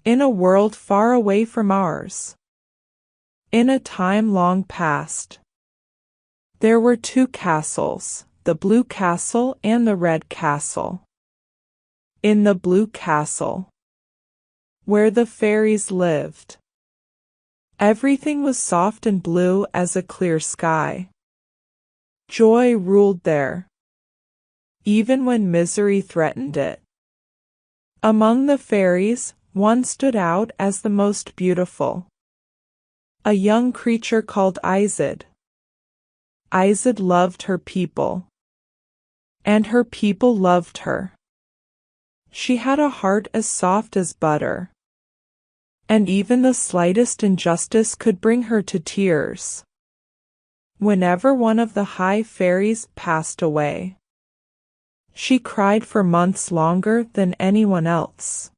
In a world far away from ours, in a time long past, there were two castles, the Blue Castle and the Red Castle. In the Blue Castle, where the fairies lived, everything was soft and blue as a clear sky. Joy ruled there, even when misery threatened it. Among the fairies, one stood out as the most beautiful. A young creature called Izid. Izid loved her people, and her people loved her. She had a heart as soft as butter, and even the slightest injustice could bring her to tears. Whenever one of the high fairies passed away, she cried for months longer than anyone else.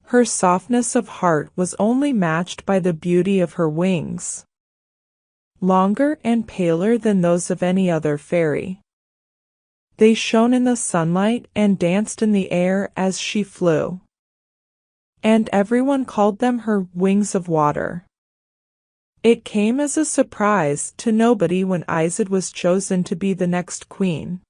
Her softness of heart was only matched by the beauty of her wings, longer and paler than those of any other fairy. They shone in the sunlight and danced in the air as she flew, and everyone called them her wings of water. It came as a surprise to nobody when Izid was chosen to be the next queen.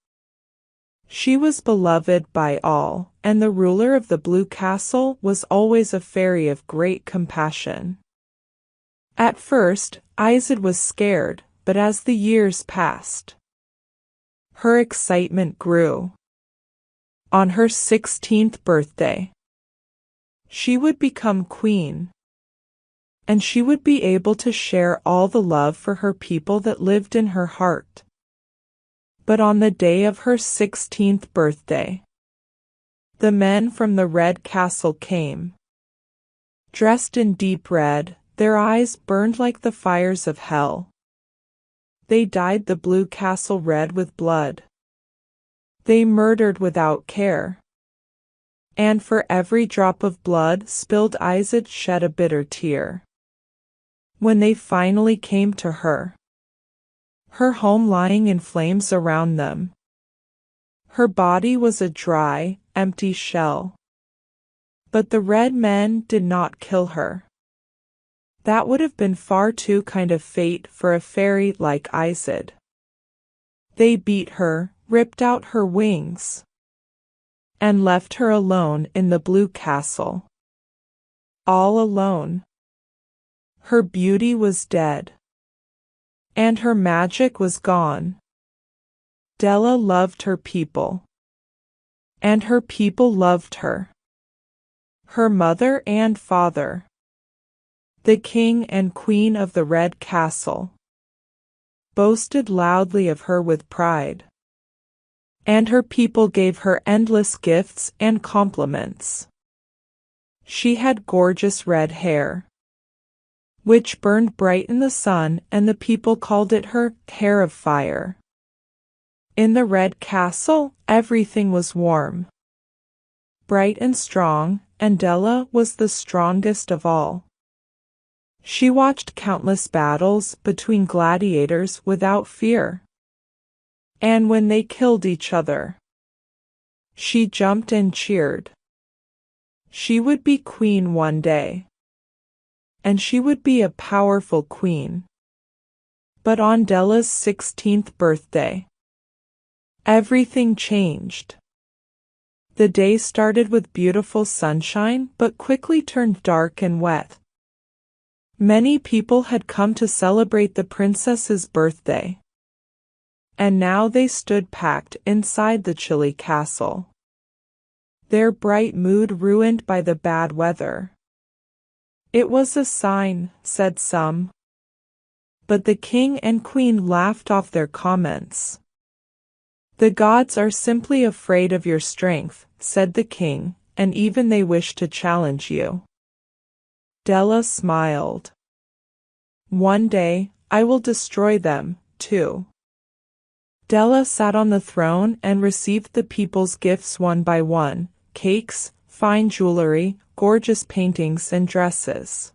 She was beloved by all, and the ruler of the Blue Castle was always a fairy of great compassion. At first, Izid was scared, but as the years passed, her excitement grew. On her 16th birthday, she would become queen, and she would be able to share all the love for her people that lived in her heart. But on the day of her 16th birthday, the men from the Red Castle came. Dressed in deep red, their eyes burned like the fires of hell. They dyed the Blue Castle red with blood. They murdered without care. And for every drop of blood spilled, Izid shed a bitter tear. When they finally came to her home lying in flames around them, her body was a dry, empty shell. But the red men did not kill her. That would have been far too kind of fate for a fairy like Izid. They beat her, ripped out her wings, and left her alone in the Blue Castle. All alone. Her beauty was dead, and her magic was gone. Della loved her people, and her people loved her. Her mother and father, the king and queen of the Red Castle, boasted loudly of her with pride, and her people gave her endless gifts and compliments. She had gorgeous red hair, which burned bright in the sun, and the people called it her hair of fire. In the Red Castle, everything was warm, bright and strong, and Della was the strongest of all. She watched countless battles between gladiators without fear. And when they killed each other, she jumped and cheered. She would be queen one day, and she would be a powerful queen. But on Della's 16th birthday, everything changed. The day started with beautiful sunshine, but quickly turned dark and wet. Many people had come to celebrate the princess's birthday, and now they stood packed inside the chilly castle, their bright mood ruined by the bad weather. It was a sign, said some, but the king and queen laughed off their comments. The gods are simply afraid of your strength, said the king, and even they wish to challenge you. Della smiled. One day, I will destroy them, too. Della sat on the throne and received the people's gifts one by one: cakes, fine jewelry, gorgeous paintings and dresses.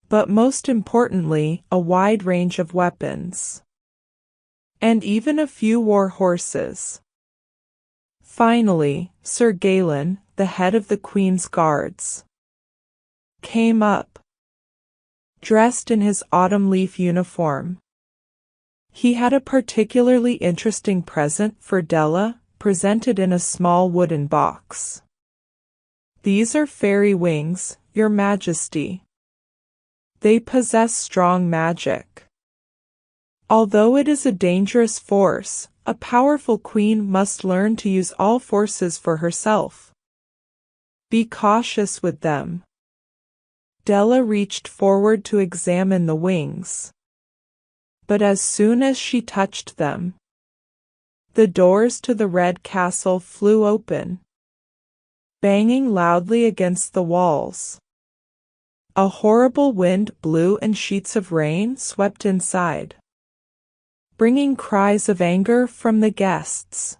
But most importantly, a wide range of weapons. And even a few war horses. Finally, Sir Galen, the head of the Queen's guards, came up, dressed in his autumn leaf uniform. He had a particularly interesting present for Della, presented in a small wooden box. "These are fairy wings, Your Majesty. They possess strong magic. Although it is a dangerous force, a powerful queen must learn to use all forces for herself. Be cautious with them." Della reached forward to examine the wings. But as soon as she touched them, the doors to the Red Castle flew open, banging loudly against the walls. A horrible wind blew and sheets of rain swept inside, bringing cries of anger from the guests.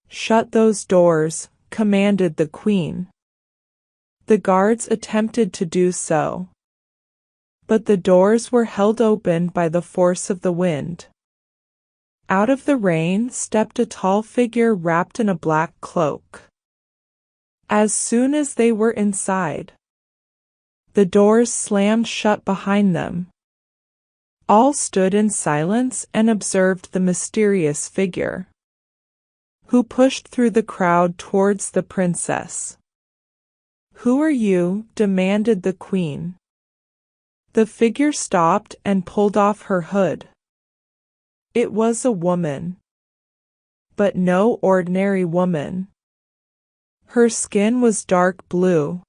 "Shut those doors," commanded the queen. The guards attempted to do so, but the doors were held open by the force of the wind. Out of the rain stepped a tall figure wrapped in a black cloak. As soon as they were inside, the doors slammed shut behind them. All stood in silence and observed the mysterious figure, who pushed through the crowd towards the princess. "Who are you?" demanded the queen. The figure stopped and pulled off her hood. It was a woman, but no ordinary woman. Her skin was dark blue,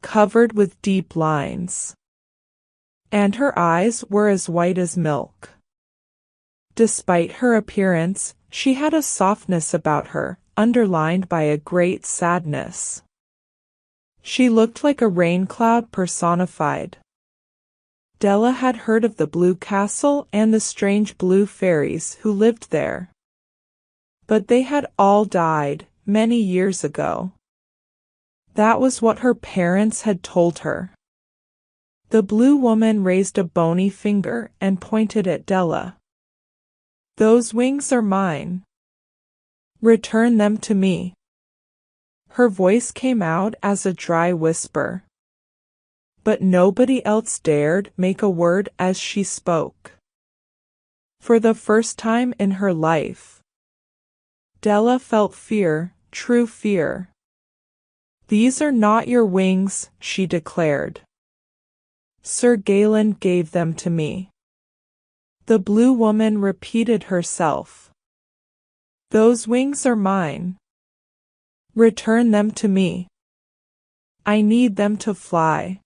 covered with deep lines, and her eyes were as white as milk. Despite her appearance, she had a softness about her, underlined by a great sadness. She looked like a rain cloud personified. Della had heard of the Blue Castle and the strange blue fairies who lived there, but they had all died many years ago. That was what her parents had told her. The blue woman raised a bony finger and pointed at Della. "Those wings are mine. Return them to me." Her voice came out as a dry whisper, but nobody else dared make a word as she spoke. For the first time in her life, Della felt fear, true fear. "These are not your wings," she declared. "Sir Galen gave them to me." The blue woman repeated herself. "Those wings are mine. Return them to me. I need them to fly."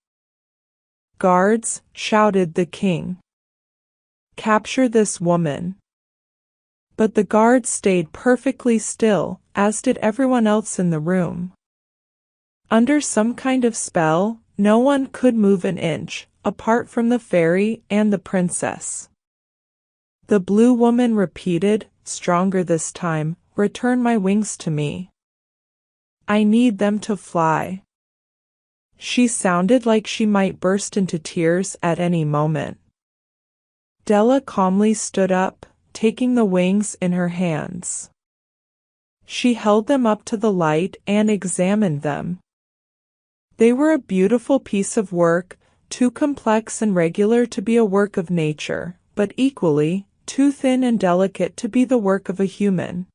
"Guards," shouted the king, "capture this woman." But the guards stayed perfectly still, as did everyone else in the room. Under some kind of spell, no one could move an inch, apart from the fairy and the princess. The blue woman repeated, stronger this time, "Return my wings to me. I need them to fly." She sounded like she might burst into tears at any moment. Della calmly stood up, taking the wings in her hands. She held them up to the light and examined them. They were a beautiful piece of work, too complex and regular to be a work of nature, but equally, too thin and delicate to be the work of a human.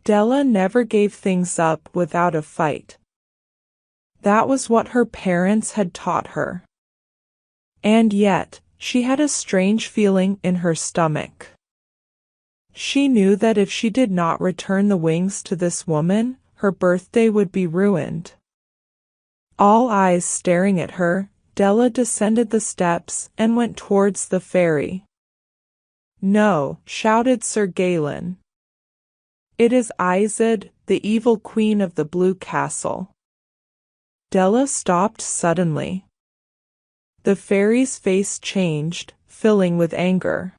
Della never gave things up without a fight. That was what her parents had taught her. And yet, she had a strange feeling in her stomach. She knew that if she did not return the wings to this woman, her birthday would be ruined. All eyes staring at her, Della descended the steps and went towards the fairy. "No," shouted Sir Galen. "It is Izid, the evil queen of the Blue Castle." Della stopped suddenly. The fairy's face changed, filling with anger.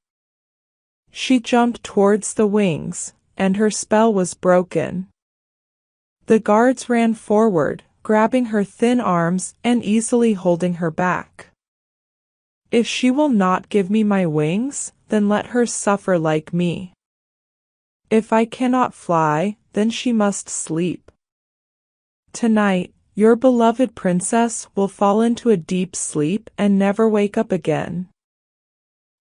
She jumped towards the wings, and her spell was broken. The guards ran forward, grabbing her thin arms and easily holding her back. "If she will not give me my wings, then let her suffer like me. If I cannot fly, then she must sleep. Tonight, Your beloved princess will fall into a deep sleep and never wake up again.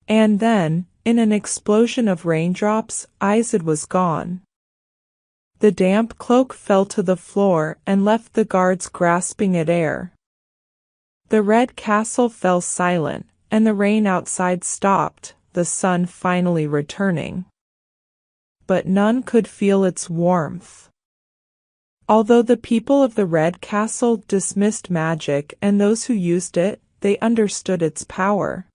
And then, in an explosion of raindrops, Izid was gone. The damp cloak fell to the floor and left the guards grasping at air. The red castle fell silent, and the rain outside stopped, the sun finally returning. But none could feel its warmth. Although the people of the Red Castle dismissed magic and those who used it, they understood its power.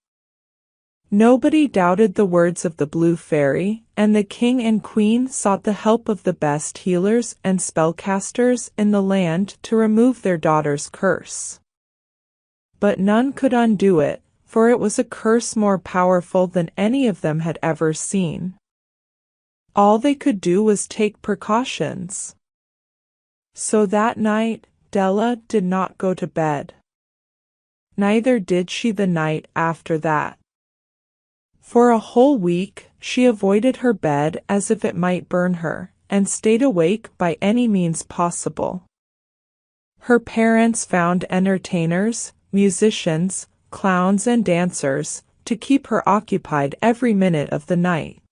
Nobody doubted the words of the Blue Fairy, and the king and queen sought the help of the best healers and spellcasters in the land to remove their daughter's curse. But none could undo it, for it was a curse more powerful than any of them had ever seen. All they could do was take precautions. So that night, Della did not go to bed. Neither did she the night after that. For a whole week, she avoided her bed as if it might burn her, and stayed awake by any means possible. Her parents found entertainers, musicians, clowns and dancers, to keep her occupied every minute of the night.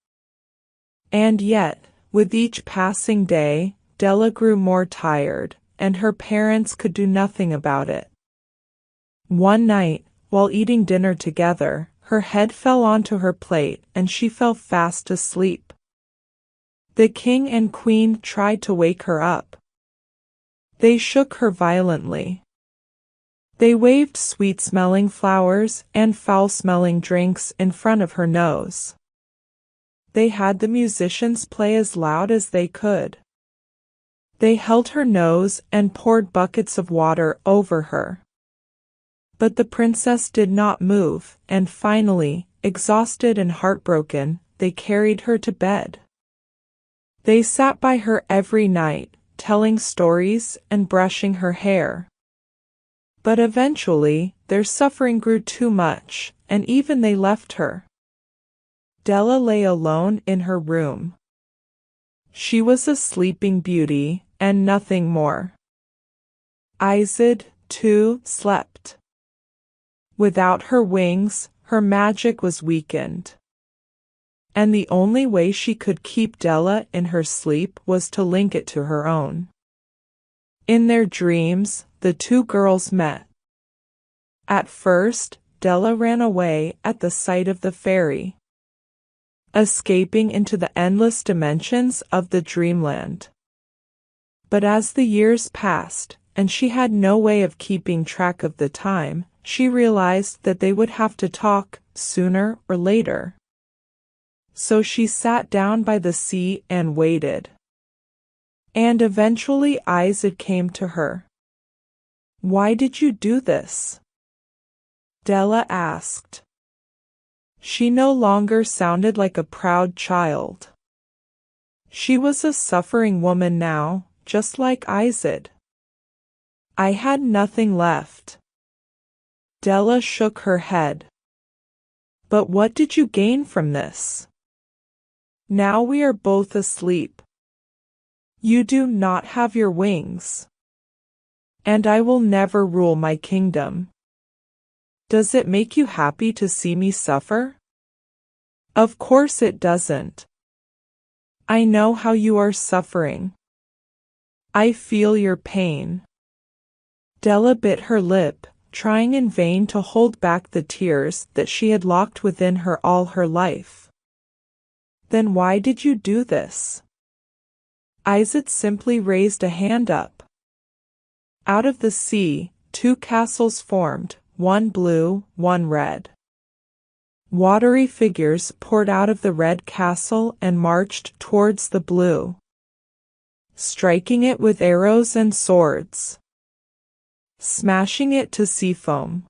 And yet, with each passing day, Della grew more tired, and her parents could do nothing about it. One night, while eating dinner together, her head fell onto her plate and she fell fast asleep. The king and queen tried to wake her up. They shook her violently. They waved sweet-smelling flowers and foul-smelling drinks in front of her nose. They had the musicians play as loud as they could. They held her nose and poured buckets of water over her. But the princess did not move, and finally, exhausted and heartbroken, they carried her to bed. They sat by her every night, telling stories and brushing her hair. But eventually, their suffering grew too much, and even they left her. Della lay alone in her room. She was a sleeping beauty, and nothing more. Izid, too, slept. Without her wings, her magic was weakened. And the only way she could keep Della in her sleep was to link it to her own. In their dreams, the two girls met. At first, Della ran away at the sight of the fairy, escaping into the endless dimensions of the dreamland. But as the years passed, and she had no way of keeping track of the time, she realized that they would have to talk, sooner or later. So she sat down by the sea and waited. And eventually Izid came to her. "Why did you do this?" Della asked. She no longer sounded like a proud child. She was a suffering woman now, just like Izid. "I had nothing left." Della shook her head. "But what did you gain from this? Now we are both asleep. You do not have your wings. And I will never rule my kingdom. Does it make you happy to see me suffer?" "Of course it doesn't. I know how you are suffering. I feel your pain." Della bit her lip, trying in vain to hold back the tears that she had locked within her all her life. "Then why did you do this?" Izid simply raised a hand up. Out of the sea, two castles formed, one blue, one red. Watery figures poured out of the red castle and marched towards the blue, striking it with arrows and swords, smashing it to sea foam.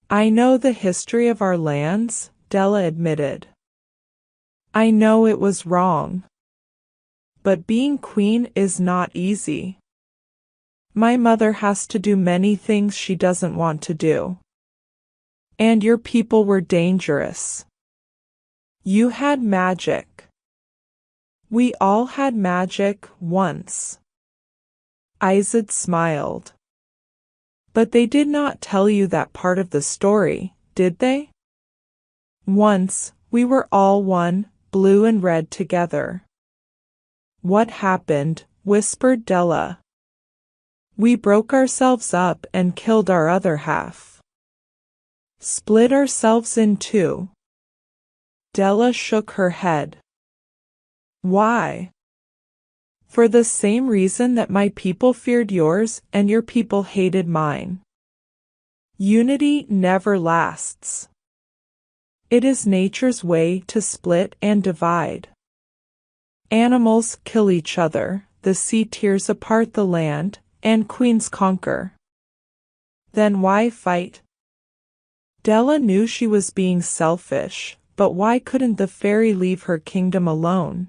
"I know the history of our lands," Della admitted. "I know it was wrong. But being queen is not easy. My mother has to do many things she doesn't want to do. And your people were dangerous. You had magic. We all had magic once." Izid smiled. But they did not tell you that part of the story, did they? Once, we were all one, blue and red together. What happened? Whispered Della. We broke ourselves up and killed our other half. Split ourselves in two. Della shook her head. Why? For the same reason that my people feared yours and your people hated mine. Unity never lasts. It is nature's way to split and divide. Animals kill each other, the sea tears apart the land, and queens conquer. Then why fight? Della knew she was being selfish, but why couldn't the fairy leave her kingdom alone?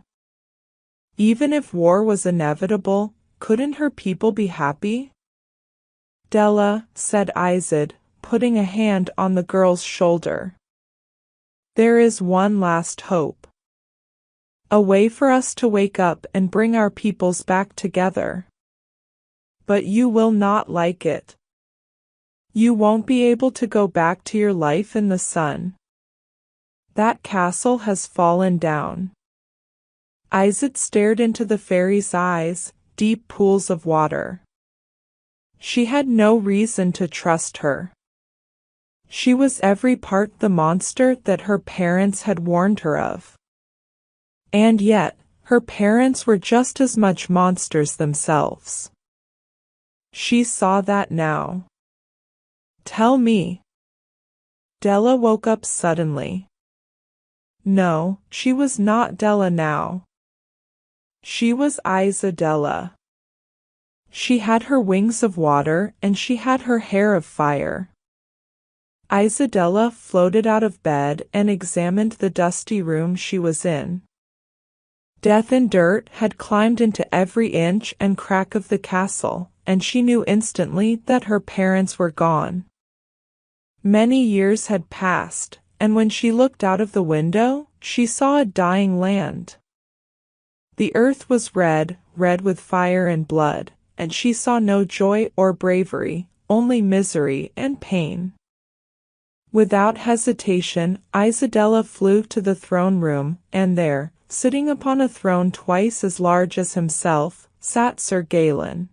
Even if war was inevitable, couldn't her people be happy? Della, said Izid, putting a hand on the girl's shoulder. There is one last hope. A way for us to wake up and bring our peoples back together. But you will not like it. You won't be able to go back to your life in the sun. That castle has fallen down. Izid stared into the fairy's eyes, deep pools of water. She had no reason to trust her. She was every part the monster that her parents had warned her of. And yet, her parents were just as much monsters themselves. She saw that now. Tell me. Della woke up suddenly. No, she was not Della now. She was Izadella. She had her wings of water and she had her hair of fire. Izadella floated out of bed and examined the dusty room she was in. Death and dirt had climbed into every inch and crack of the castle, and she knew instantly that her parents were gone. Many years had passed, and when she looked out of the window, she saw a dying land. The earth was red, red with fire and blood, and she saw no joy or bravery, only misery and pain. Without hesitation, Izadella flew to the throne room, and there, sitting upon a throne twice as large as himself, sat Sir Galen.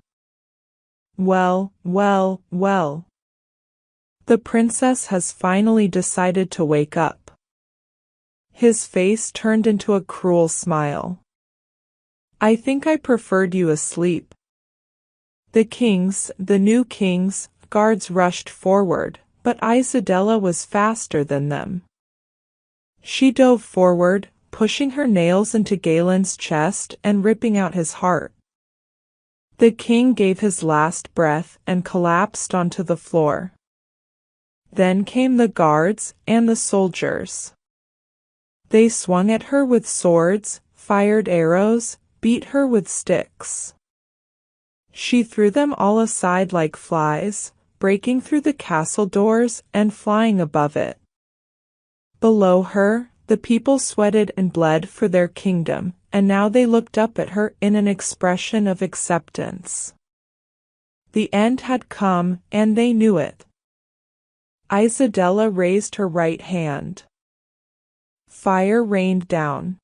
Well, well, well. The princess has finally decided to wake up. His face turned into a cruel smile. I think I preferred you asleep. The new king's guards rushed forward, but Izadella was faster than them. She dove forward, pushing her nails into Galen's chest and ripping out his heart. The king gave his last breath and collapsed onto the floor. Then came the guards and the soldiers. They swung at her with swords, fired arrows, beat her with sticks. She threw them all aside like flies, breaking through the castle doors and flying above it. Below her, the people sweated and bled for their kingdom, and now they looked up at her in an expression of acceptance. The end had come, and they knew it. Izadella raised her right hand. Fire rained down.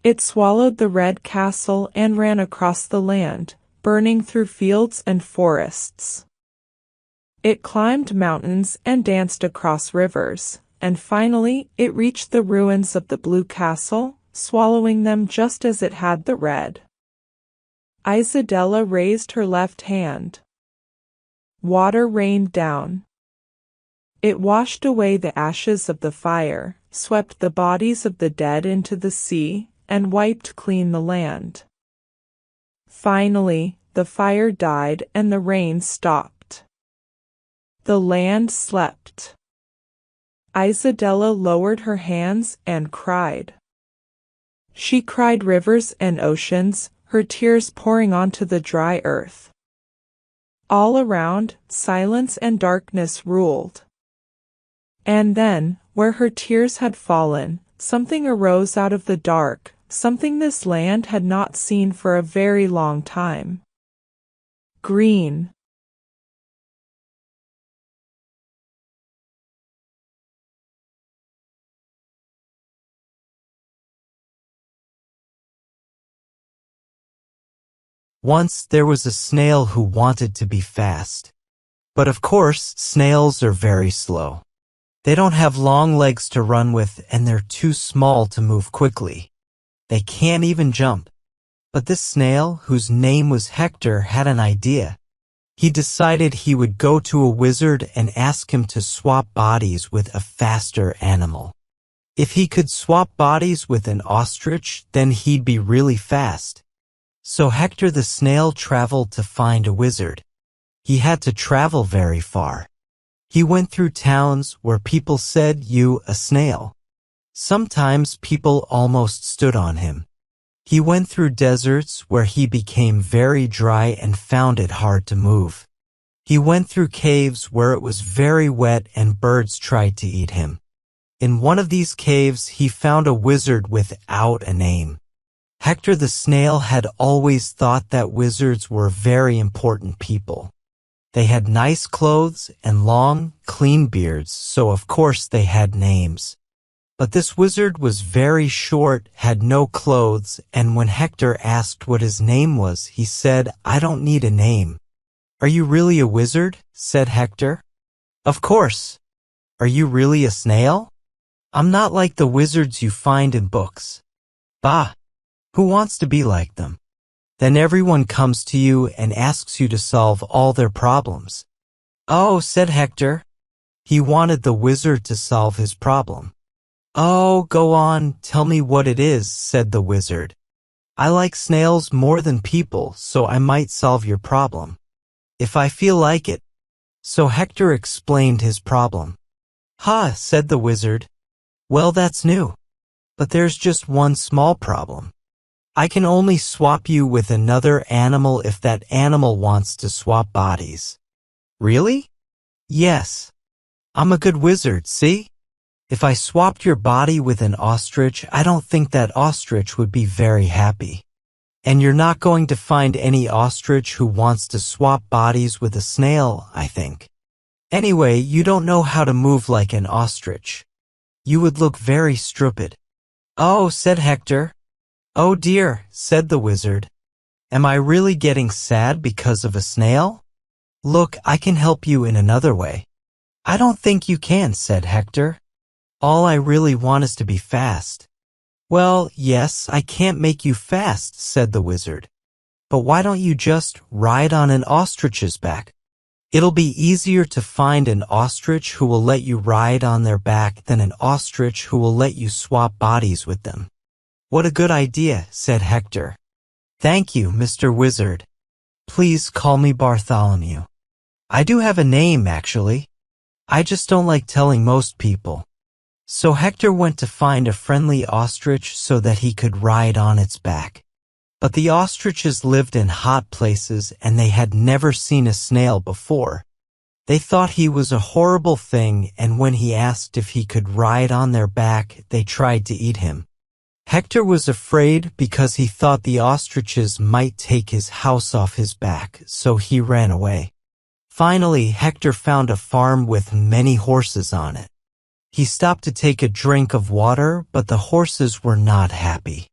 It swallowed the red castle and ran across the land, burning through fields and forests. It climbed mountains and danced across rivers, and finally it reached the ruins of the blue castle, swallowing them just as it had the red. Izadella raised her left hand. Water rained down. It washed away the ashes of the fire, swept the bodies of the dead into the sea, and wiped clean the land. Finally, the fire died and the rain stopped. The land slept. Izadella lowered her hands and cried. She cried rivers and oceans, her tears pouring onto the dry earth. All around, silence and darkness ruled. And then, where her tears had fallen, something arose out of the dark, something this land had not seen for a very long time. green, Once there was a snail who wanted to be fast. But of course, snails are very slow. They don't have long legs to run with, and they're too small to move quickly. They can't even jump. But this snail, whose name was Hector, had an idea. He decided he would go to a wizard and ask him to swap bodies with a faster animal. If he could swap bodies with an ostrich, then he'd be really fast. So Hector the snail traveled to find a wizard. He had to travel very far. He went through towns where people said, "You, a snail." Sometimes people almost stood on him. He went through deserts where he became very dry and found it hard to move. He went through caves where it was very wet and birds tried to eat him. In one of these caves, he found a wizard without a name. Hector the snail had always thought that wizards were very important people. They had nice clothes and long, clean beards, so of course they had names. But this wizard was very short, had no clothes, and when Hector asked what his name was, he said, "I don't need a name." "Are you really a wizard?" said Hector. "Of course." "Are you really a snail?" "I'm not like the wizards you find in books." "Bah! Who wants to be like them? Then everyone comes to you and asks you to solve all their problems." "Oh," said Hector. He wanted the wizard to solve his problem. "Oh, go on, tell me what it is," said the wizard. "I like snails more than people, so I might solve your problem, if I feel like it." So Hector explained his problem. "Ha," said the wizard. "Well, that's new. But there's just one small problem. I can only swap you with another animal if that animal wants to swap bodies." "Really?" "Yes. I'm a good wizard, see? If I swapped your body with an ostrich, I don't think that ostrich would be very happy. And you're not going to find any ostrich who wants to swap bodies with a snail, I think. Anyway, you don't know how to move like an ostrich. You would look very stupid." "Oh," said Hector. "Oh dear," said the wizard. "Am I really getting sad because of a snail? Look, I can help you in another way." "I don't think you can," said Hector. "All I really want is to be fast." "Well, yes, I can't make you fast," said the wizard. "But why don't you just ride on an ostrich's back? It'll be easier to find an ostrich who will let you ride on their back than an ostrich who will let you swap bodies with them." "What a good idea," said Hector. "Thank you, Mr. Wizard. Please call me Bartholomew. I do have a name, actually. I just don't like telling most people." So Hector went to find a friendly ostrich so that he could ride on its back. But the ostriches lived in hot places and they had never seen a snail before. They thought he was a horrible thing, and when he asked if he could ride on their back, they tried to eat him. Hector was afraid because he thought the ostriches might take his house off his back, so he ran away. Finally, Hector found a farm with many horses on it. He stopped to take a drink of water, but the horses were not happy.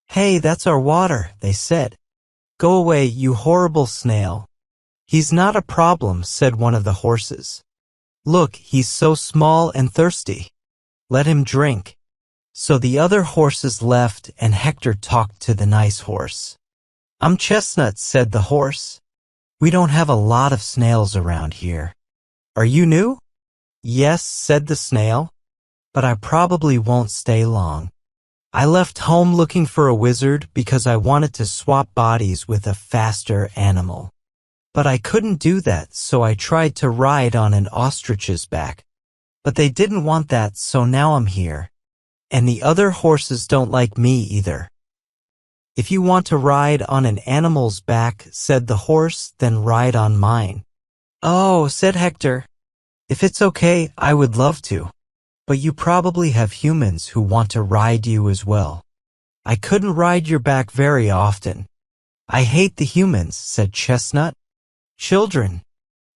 "Hey, that's our water," they said. "Go away, you horrible snail." "He's not a problem," said one of the horses. "Look, he's so small and thirsty. Let him drink." So the other horses left, and Hector talked to the nice horse. "I'm Chestnut," said the horse. "We don't have a lot of snails around here. Are you new?" "Yes," said the snail, "but I probably won't stay long. I left home looking for a wizard because I wanted to swap bodies with a faster animal. But I couldn't do that, so I tried to ride on an ostrich's back. But they didn't want that, so now I'm here. And the other horses don't like me either." "If you want to ride on an animal's back," said the horse, "then ride on mine." "Oh," said Hector. "If it's okay, I would love to. But you probably have humans who want to ride you as well. I couldn't ride your back very often." "I hate the humans," said Chestnut. Children,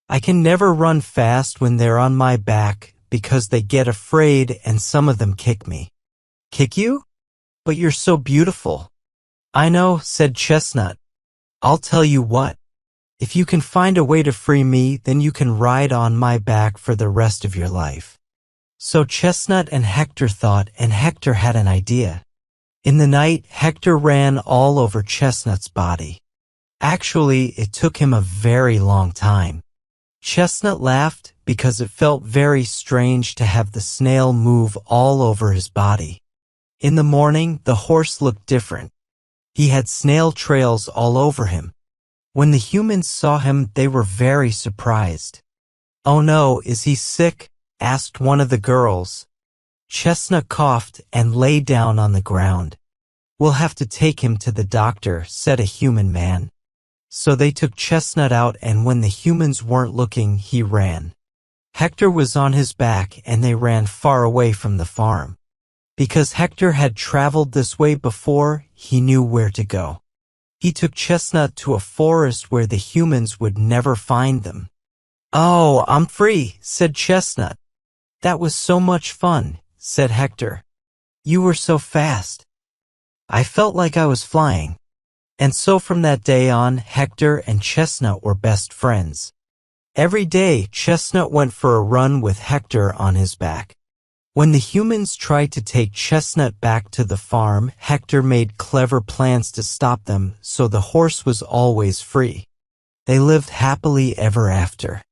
I can never run fast when they're on my back because they get afraid and some of them kick me. Kick you? But you're so beautiful. I know, said Chestnut. I'll tell you what. If you can find a way to free me, then you can ride on my back for the rest of your life. So Chestnut and Hector thought, and Hector had an idea. In the night, Hector ran all over Chestnut's body. Actually, it took him a very long time. Chestnut laughed because it felt very strange to have the snail move all over his body. In the morning, the horse looked different. He had snail trails all over him. When the humans saw him, they were very surprised. "Oh no, is he sick?" asked one of the girls. Chestnut coughed and lay down on the ground. "We'll have to take him to the doctor," said a human man. So they took Chestnut out, and when the humans weren't looking, he ran. Hector was on his back and they ran far away from the farm. Because Hector had traveled this way before, he knew where to go. He took Chestnut to a forest where the humans would never find them. "Oh, I'm free," said Chestnut. "That was so much fun," said Hector. "You were so fast. I felt like I was flying." And so from that day on, Hector and Chestnut were best friends. Every day, Chestnut went for a run with Hector on his back. When the humans tried to take Chestnut back to the farm, Hector made clever plans to stop them, so the horse was always free. They lived happily ever after.